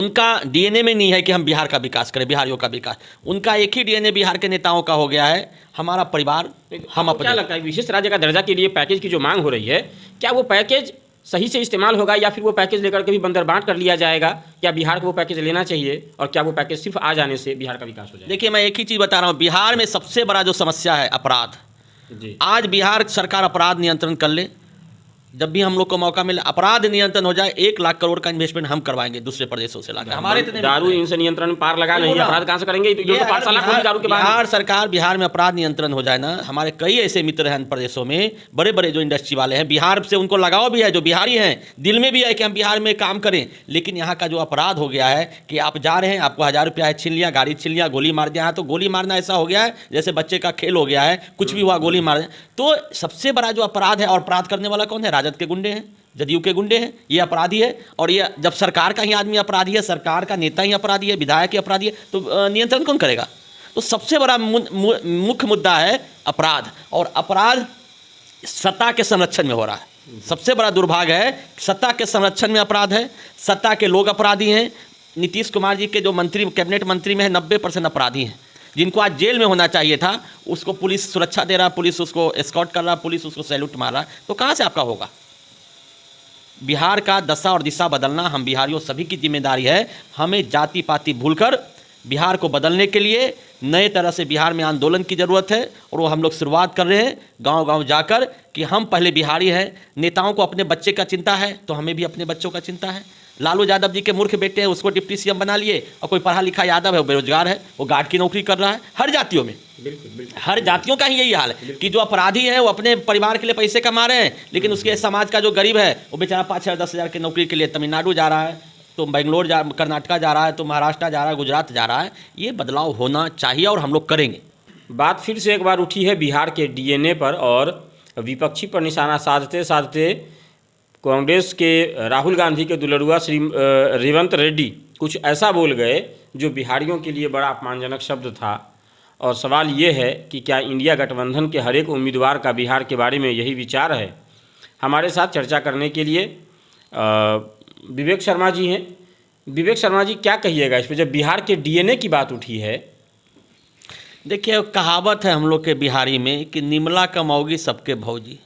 उनका डीएनए में नहीं है कि हम बिहार का विकास करें, बिहारियों का विकास। उनका एक ही डीएनए बिहार के नेताओं का हो गया है, हमारा परिवार, हम अपने। क्या लगता है विशेष राज्य का दर्जा के लिए पैकेज की जो मांग हो रही है, क्या वो पैकेज सही से इस्तेमाल होगा या फिर वो पैकेज लेकर के भी बंदरबांट कर लिया जाएगा? क्या बिहार को वो पैकेज लेना चाहिए और क्या वो पैकेज सिर्फ आ जाने से बिहार का विकास हो जाएगा? देखिए, मैं एक ही चीज़ बता रहा हूँ, बिहार में सबसे बड़ा जो समस्या है अपराध। जी, आज बिहार सरकार अपराध नियंत्रण कर ले, जब भी हम लोग को मौका मिले अपराध नियंत्रण हो जाए, 1 लाख करोड़ का इन्वेस्टमेंट हम करवाएंगे दूसरे प्रदेशों से लाकर। हमारे इतने दारू इनसे नियंत्रण में पार लगा नहीं, अपराध कहाँ से करेंगे? ये तो पाठशाला खोली दारू के बाद। बिहार सरकार, बिहार में अपराध नियंत्रण हो जाए ना, हमारे कई ऐसे मित्र हैं प्रदेशों में, बड़े बड़े जो इंडस्ट्री वाले हैं, बिहार से उनको लगाव भी है, जो बिहारी हैं, दिल में भी है कि हम बिहार में काम करें। लेकिन यहाँ का जो अपराध हो गया है कि आप जा रहे हैं, आपको 1000 रुपया छीन लिया, गाड़ी छीन लिया, गोली मार दिया। तो गोली मारना ऐसा हो गया है जैसे बच्चे का खेल हो गया है, कुछ भी हुआ गोली मार। तो सबसे बड़ा जो अपराध है, और अपराध करने वाला कौन है? राजद के गुंडे हैं, जदयू के गुंडे हैं, ये अपराधी है। और ये जब सरकार का ही आदमी अपराधी है, सरकार का नेता ही अपराधी है, विधायक ही अपराधी है, तो नियंत्रण कौन करेगा? तो सबसे बड़ा मुख्य मुद्दा है अपराध, और अपराध सत्ता के संरक्षण में हो रहा है। सबसे बड़ा दुर्भाग्य है, सत्ता के संरक्षण में अपराध है, सत्ता के लोग अपराधी हैं। नीतीश कुमार जी के जो मंत्री, कैबिनेट मंत्री में है, 90% अपराधी हैं, जिनको आज जेल में होना चाहिए था, उसको पुलिस सुरक्षा दे रहा, पुलिस उसको एस्कॉर्ट कर रहा, पुलिस उसको सैल्यूट मार रहा। तो कहाँ से आपका होगा? बिहार का दशा और दिशा बदलना हम बिहारियों सभी की जिम्मेदारी है। हमें जाति पाति भूलकर बिहार को बदलने के लिए नए तरह से बिहार में आंदोलन की ज़रूरत है, और वो हम लोग शुरुआत कर रहे हैं गांव-गांव जाकर कि हम पहले बिहारी हैं। नेताओं को अपने बच्चे का चिंता है तो हमें भी अपने बच्चों का चिंता है। लालू यादव जी के मूर्ख बेटे हैं, उसको डिप्टी सीएम बना लिए, और कोई पढ़ा लिखा यादव है, वो बेरोजगार है, वो गार्ड की नौकरी कर रहा है। हर जातियों में, हर जातियों का ही यही हाल है कि जो अपराधी हैं वो अपने परिवार के लिए पैसे कमा रहे हैं, लेकिन उसके समाज का जो गरीब है वो बेचारा 5,000 10,000 की नौकरी के लिए तमिलनाडु जा रहा है, तो बेंगलोर जा, कर्नाटका जा रहा है, तो महाराष्ट्र जा रहा है, गुजरात जा रहा है। ये बदलाव होना चाहिए और हम लोग करेंगे। बात फिर से एक बार उठी है बिहार के डीएनए पर, और विपक्षी पर निशाना साधते साधते कांग्रेस के राहुल गांधी के दुलरुआ श्री रेवंत रेड्डी कुछ ऐसा बोल गए जो बिहारियों के लिए बड़ा अपमानजनक शब्द था। और सवाल ये है कि क्या इंडिया गठबंधन के हर एक उम्मीदवार का बिहार के बारे में यही विचार है? हमारे साथ चर्चा करने के लिए विवेक शर्मा जी हैं। विवेक शर्मा जी, क्या कहिएगा इस पर, जब बिहार के डीएनए की बात उठी है? देखिए, कहावत है हम लोग के बिहारी में कि निमला कमाओगी सबके भौजी।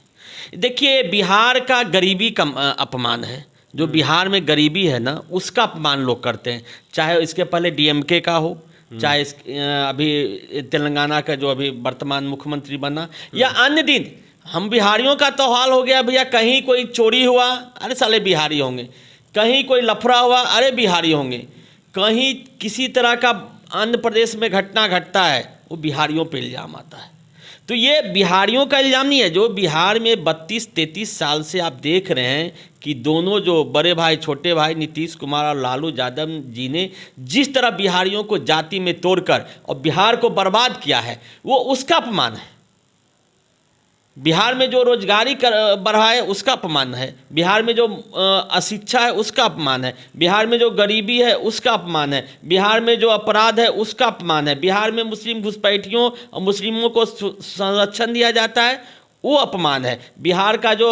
देखिए, बिहार का गरीबी का अपमान है। जो बिहार में गरीबी है ना, उसका अपमान लोग करते हैं, चाहे इसके पहले डीएमके का हो, चाहे अभी तेलंगाना का जो अभी वर्तमान मुख्यमंत्री बना, या अन्य दिन। हम बिहारियों का तो हाल हो गया भैया, कहीं कोई चोरी हुआ, अरे साले बिहारी होंगे, कहीं कोई लफड़ा हुआ, अरे बिहारी होंगे, कहीं किसी तरह का आंध्र प्रदेश में घटना घटता है, वो बिहारियों पे इल्ज़ाम आता है। तो ये बिहारियों का इल्ज़ाम नहीं है। जो बिहार में 32-33 साल से आप देख रहे हैं कि दोनों जो बड़े भाई छोटे भाई नीतीश कुमार और लालू यादव जी ने जिस तरह बिहारियों को जाति में तोड़कर और बिहार को बर्बाद किया है, वो उसका अपमान है। बिहार में जो रोजगारी बढ़ा है उसका अपमान है, बिहार में जो अशिक्षा है उसका अपमान है, बिहार में जो गरीबी है उसका अपमान है, बिहार में जो अपराध है उसका अपमान है, बिहार में मुस्लिम घुसपैठियों और मुस्लिमों को संरक्षण दिया जाता है, वो अपमान है। बिहार का जो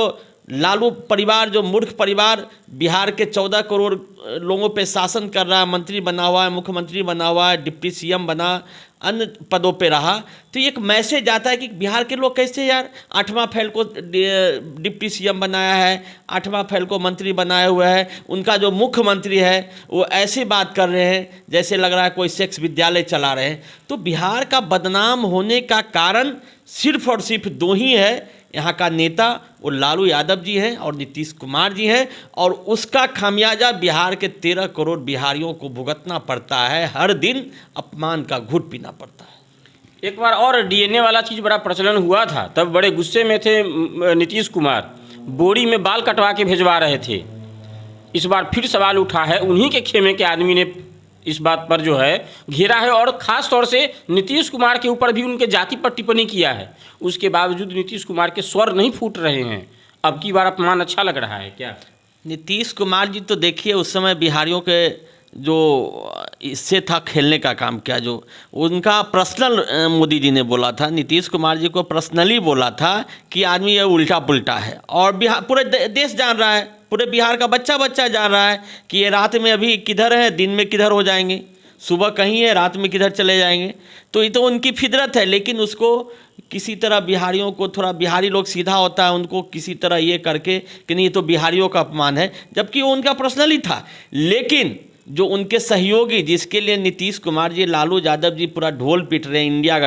लालू परिवार, जो मूर्ख परिवार बिहार के 14 करोड़ लोगों पे शासन कर रहा है, मंत्री बना हुआ है, मुख्यमंत्री बना हुआ है, डिप्टी सीएम बना, अन्य पदों पे रहा, तो एक मैसेज आता है कि बिहार के लोग कैसे यार 8वां फैल को डिप्टी सीएम बनाया है, 8वां फैल को मंत्री बनाए हुए है, उनका जो मुख्यमंत्री है वो ऐसी बात कर रहे हैं जैसे लग रहा है कोई सेक्स विद्यालय चला रहे हैं। तो बिहार का बदनाम होने का कारण सिर्फ और सिर्फ 2 ही है। यहाँ का नेता वो लालू यादव जी हैं और नीतीश कुमार जी हैं, और उसका खामियाजा बिहार के 13 करोड़ बिहारियों को भुगतना पड़ता है। हर दिन अपमान का घूंट पीना पड़ता है। एक बार और डीएनए वाला चीज़ बड़ा प्रचलन हुआ था, तब बड़े गुस्से में थे नीतीश कुमार, बोरी में बाल कटवा के भेजवा रहे थे। इस बार फिर सवाल उठा है, उन्हीं के खेमे के आदमी ने इस बात पर जो है घेरा है, और ख़ास तौर से नीतीश कुमार के ऊपर भी उनके जाति पर टिप्पणी किया है। उसके बावजूद नीतीश कुमार के स्वर नहीं फूट रहे हैं। अब की बार अपमान अच्छा लग रहा है क्या? नीतीश कुमार जी तो देखिए, उस समय बिहारियों के जो इससे था खेलने का काम किया, जो उनका पर्सनल मोदी जी ने बोला था, नीतीश कुमार जी को पर्सनली बोला था कि आदमी ये उल्टा पुल्टा है, और बिहार पूरे देश जान रहा है, पूरे बिहार का बच्चा बच्चा जान रहा है कि ये रात में अभी किधर है, दिन में किधर हो जाएंगे, सुबह कहीं है, रात में किधर चले जाएंगे। तो ये तो उनकी फितरत है, लेकिन उसको किसी तरह बिहारियों को, थोड़ा बिहारी लोग सीधा होता है, उनको किसी तरह ये करके कि नहीं ये तो बिहारियों का अपमान है, जबकि वो उनका पर्सनली था। लेकिन जो उनके सहयोगी, जिसके लिए नीतीश कुमार जी, लालू यादव जी पूरा ढोल पीट रहे हैं, इंडिया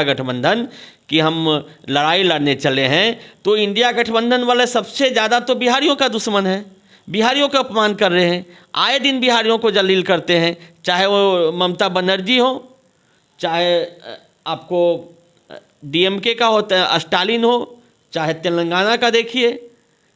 गठबंधन कि हम लड़ाई लड़ने चले हैं, तो इंडिया गठबंधन वाले सबसे ज़्यादा तो बिहारियों का दुश्मन है, बिहारियों का अपमान कर रहे हैं, आए दिन बिहारियों को जलील करते हैं, चाहे वो ममता बनर्जी हो, चाहे आपको डीएमके का होता है स्टालिन हो, चाहे तेलंगाना का देखिए,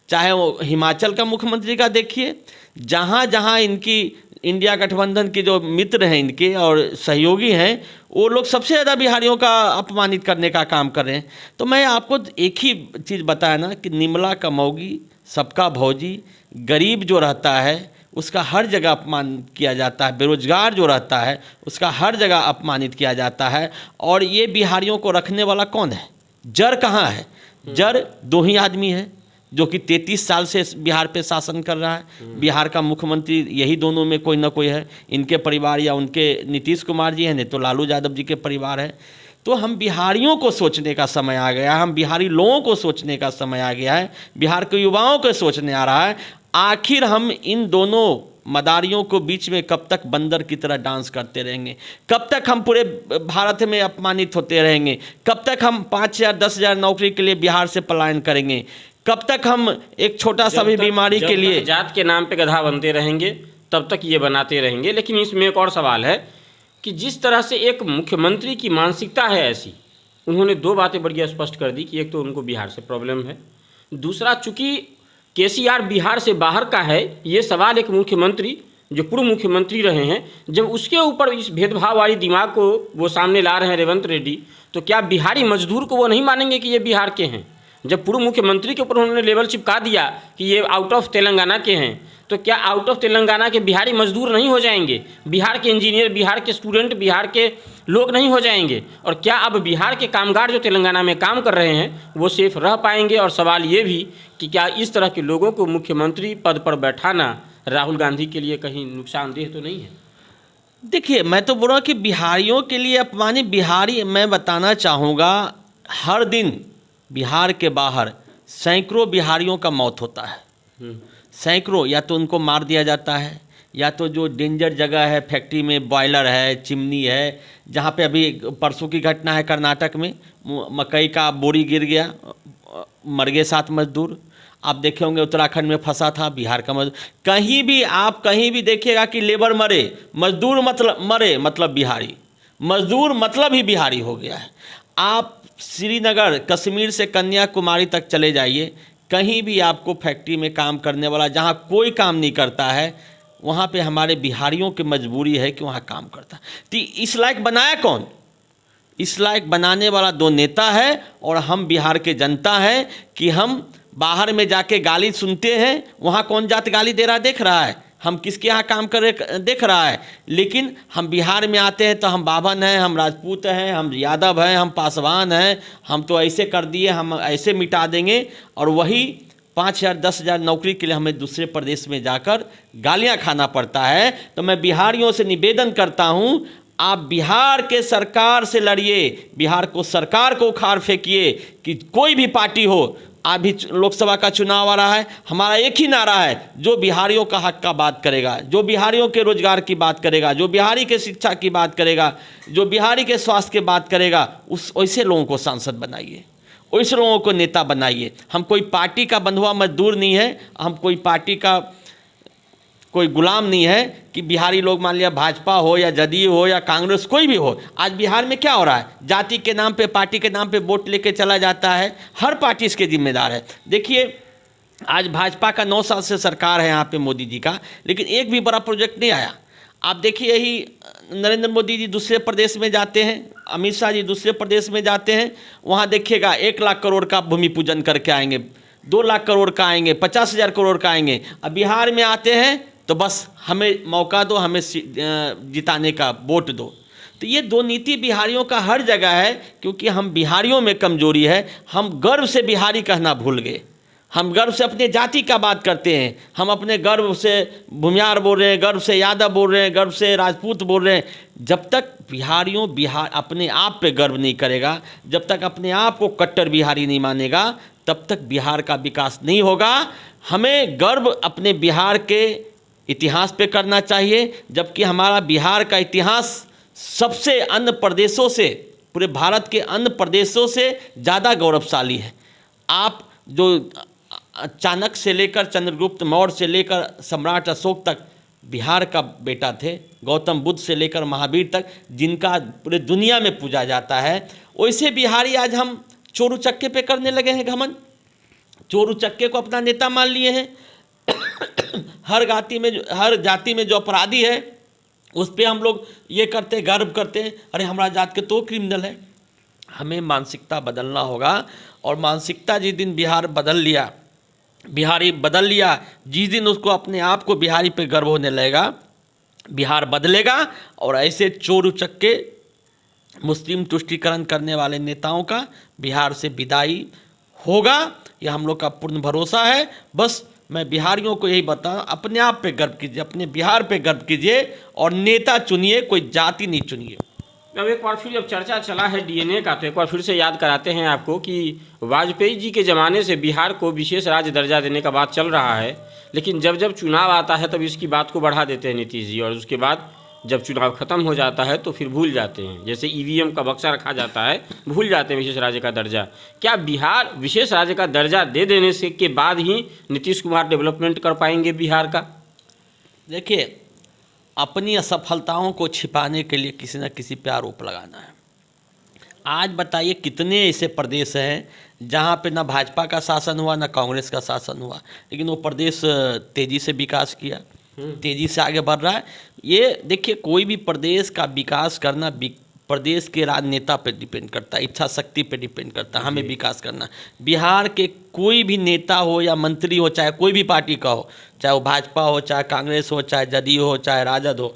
चाहे वो हिमाचल का मुख्यमंत्री का देखिए, जहाँ जहाँ इनकी इंडिया गठबंधन के जो मित्र हैं इनके और सहयोगी हैं, वो लोग सबसे ज़्यादा बिहारियों का अपमानित करने का काम कर रहे हैं। तो मैं आपको एक ही चीज़ बताया ना कि निमला का मौगी, सबका भौजी, गरीब जो रहता है उसका हर जगह अपमान किया जाता है, बेरोजगार जो रहता है उसका हर जगह अपमानित किया जाता है। और ये बिहारियों को रखने वाला कौन है? जड़ कहाँ है? जड़ दो ही आदमी है जो कि 33 साल से बिहार पे शासन कर रहा है। बिहार का मुख्यमंत्री यही दोनों में कोई ना कोई है, इनके परिवार या उनके नीतीश कुमार जी हैं, नहीं तो लालू यादव जी के परिवार है। तो हम बिहारियों को सोचने का समय आ गया है, हम बिहारी लोगों को सोचने का समय आ गया है, बिहार के युवाओं को सोचने आ रहा है। आखिर हम इन दोनों मदारियों को बीच में कब तक बंदर की तरह डांस करते रहेंगे? कब तक हम पूरे भारत में अपमानित होते रहेंगे? कब तक हम 5,000 10,000 नौकरी के लिए बिहार से पलायन करेंगे? कब तक हम एक छोटा सा भी बीमारी के लिए जात के नाम पे गधा बनते रहेंगे, तब तक ये बनाते रहेंगे। लेकिन इसमें एक और सवाल है कि जिस तरह से एक मुख्यमंत्री की मानसिकता है ऐसी, उन्होंने दो बातें बड़ी स्पष्ट कर दी कि एक तो उनको बिहार से प्रॉब्लम है, दूसरा चूंकि केसीआर बिहार से बाहर का है, ये सवाल एक मुख्यमंत्री जो पूर्व मुख्यमंत्री रहे हैं, जब उसके ऊपर इस भेदभाव वाली दिमाग को वो सामने ला रहे हैं रेवंत रेड्डी, तो क्या बिहारी मजदूर को वो नहीं मानेंगे कि ये बिहार के हैं? जब पूर्व मुख्यमंत्री के ऊपर उन्होंने लेबल चिपका दिया कि ये आउट ऑफ तेलंगाना के हैं, तो क्या आउट ऑफ तेलंगाना के बिहारी मजदूर नहीं हो जाएंगे? बिहार के इंजीनियर, बिहार के स्टूडेंट, बिहार के लोग नहीं हो जाएंगे? और क्या अब बिहार के कामगार जो तेलंगाना में काम कर रहे हैं वो सेफ रह पाएंगे? और सवाल ये भी कि क्या इस तरह के लोगों को मुख्यमंत्री पद पर बैठाना राहुल गांधी के लिए कहीं नुकसानदेह तो नहीं है? देखिए, मैं तो बोल रहा हूँ कि बिहारियों के लिए अपमानित बिहारी, मैं बताना चाहूँगा, हर दिन बिहार के बाहर सैकड़ों बिहारियों का मौत होता है। सैकड़ों, या तो उनको मार दिया जाता है, या तो जो डेंजर जगह है, फैक्ट्री में बॉयलर है, चिमनी है, जहाँ पे अभी परसों की घटना है कर्नाटक में, मकई का बोरी गिर गया, मर गए 7 मजदूर। आप देखे होंगे उत्तराखंड में फंसा था बिहार का मजदूर। कहीं भी आप कहीं भी देखिएगा कि लेबर मरे, मजदूर मतलब मरे मतलब बिहारी, मजदूर मतलब ही बिहारी हो गया है। आप श्रीनगर, कश्मीर से कन्याकुमारी तक चले जाइए, कहीं भी आपको फैक्ट्री में काम करने वाला, जहाँ कोई काम नहीं करता है, वहाँ पे हमारे बिहारियों की मजबूरी है कि वहाँ काम करता है। तो इस लायक बनाया कौन? इस लायक बनाने वाला 2 नेता है और हम बिहार के जनता हैं कि हम बाहर में जाके गाली सुनते हैं। वहाँ कौन जात गाली दे रहा देख रहा है, हम किसके यहाँ काम कर रहे देख रहा है। लेकिन हम बिहार में आते हैं तो हम बाभन हैं, हम राजपूत हैं, हम यादव हैं, हम पासवान हैं, हम तो ऐसे कर दिए, हम ऐसे मिटा देंगे। और वही 5,000 10,000 नौकरी के लिए हमें दूसरे प्रदेश में जाकर गालियाँ खाना पड़ता है। तो मैं बिहारियों से निवेदन करता हूँ, आप बिहार के सरकार से लड़िए, बिहार को सरकार को उखाड़ फेंकिए कि कोई भी पार्टी हो। अभी लोकसभा का चुनाव आ रहा है, हमारा एक ही नारा है, जो बिहारियों का हक का बात करेगा, जो बिहारियों के रोजगार की बात करेगा, जो बिहारी के शिक्षा की बात करेगा, जो बिहारी के स्वास्थ्य की बात करेगा, उस वैसे लोगों को सांसद बनाइए, वैसे लोगों को नेता बनाइए। हम कोई पार्टी का बंधुआ मजदूर नहीं है, हम कोई पार्टी का कोई गुलाम नहीं है कि बिहारी लोग मान लिया भाजपा हो या जदयू हो या कांग्रेस कोई भी हो। आज बिहार में क्या हो रहा है? जाति के नाम पे, पार्टी के नाम पे वोट लेके चला जाता है, हर पार्टी इसके जिम्मेदार है। देखिए, आज भाजपा का 9 साल से सरकार है यहाँ पे मोदी जी का, लेकिन एक भी बड़ा प्रोजेक्ट नहीं आया। आप देखिए, यही नरेंद्र मोदी जी दूसरे प्रदेश में जाते हैं, अमित शाह जी दूसरे प्रदेश में जाते हैं, वहाँ देखिएगा 1 लाख करोड़ का भूमि पूजन करके आएंगे, 2 लाख करोड़ का आएंगे, 50,000 करोड़ का आएंगे। अब बिहार में आते हैं तो बस हमें मौका दो, हमें जिताने का वोट दो। तो ये 2 नीति बिहारियों का हर जगह है, क्योंकि हम बिहारियों में कमजोरी है, हम गर्व से बिहारी कहना भूल गए। हम गर्व से अपने जाति का बात करते हैं, हम अपने गर्व से भूमियार बोल रहे हैं, गर्व से यादव बोल रहे हैं, गर्व से राजपूत बोल रहे हैं। जब तक बिहार अपने आप पे गर्व नहीं करेगा, जब तक अपने आप को कट्टर बिहारी नहीं मानेगा, तब तक बिहार का विकास नहीं होगा। हमें गर्व अपने बिहार के इतिहास पे करना चाहिए, जबकि हमारा बिहार का इतिहास सबसे अन्य प्रदेशों से, पूरे भारत के अन्य प्रदेशों से ज़्यादा गौरवशाली है। आप जो चाणक्य से लेकर चंद्रगुप्त मौर्य से लेकर सम्राट अशोक तक बिहार का बेटा थे, गौतम बुद्ध से लेकर महावीर तक, जिनका पूरे दुनिया में पूजा जाता है, वैसे बिहारी आज हम चोरू चक्के पे करने लगे हैं घमंड। चोरू चक्के को अपना नेता मान लिए हैं। हर जाति में जो अपराधी है उस पर हम लोग ये करते, गर्व करते हैं, अरे हमारा जात के तो क्रिमिनल है। हमें मानसिकता बदलना होगा, और मानसिकता जिस दिन बिहारी बदल लिया, जिस दिन उसको अपने आप को बिहारी पे गर्व होने लगेगा, बिहार बदलेगा। और ऐसे चोर उचक्के मुस्लिम तुष्टीकरण करने वाले नेताओं का बिहार से विदाई होगा, यह हम लोग का पूर्ण भरोसा है। बस मैं बिहारियों को यही बताऊं, अपने आप पे गर्व कीजिए, अपने बिहार पे गर्व कीजिए, और नेता चुनिए, कोई जाति नहीं चुनिए। अब एक बार फिर जब चर्चा चला है डीएनए का, तो एक बार फिर से याद कराते हैं आपको कि वाजपेयी जी के ज़माने से बिहार को विशेष राज्य दर्जा देने का बात चल रहा है, लेकिन जब जब चुनाव आता है तब इसकी बात को बढ़ा देते हैं नीतीश जी, और उसके बाद जब चुनाव खत्म हो जाता है तो फिर भूल जाते हैं। जैसे ईवीएम का बक्सा रखा जाता है, भूल जाते हैं विशेष राज्य का दर्जा। क्या बिहार विशेष राज्य का दर्जा दे देने से के बाद ही नीतीश कुमार डेवलपमेंट कर पाएंगे बिहार का? देखिए, अपनी असफलताओं को छिपाने के लिए किसी न किसी पे आरोप लगाना है। आज बताइए कितने ऐसे प्रदेश हैं जहाँ पे ना भाजपा का शासन हुआ, ना कांग्रेस का शासन हुआ, लेकिन वो प्रदेश तेज़ी से विकास किया, तेज़ी से आगे बढ़ रहा है। ये देखिए, कोई भी प्रदेश का विकास करना प्रदेश के राजनेता पे डिपेंड करता है, इच्छा शक्ति पे डिपेंड करता है। हमें विकास करना, बिहार के कोई भी नेता हो या मंत्री हो, चाहे कोई भी पार्टी का हो, चाहे वो भाजपा हो, चाहे कांग्रेस हो, चाहे जदयू हो, चाहे राजद हो,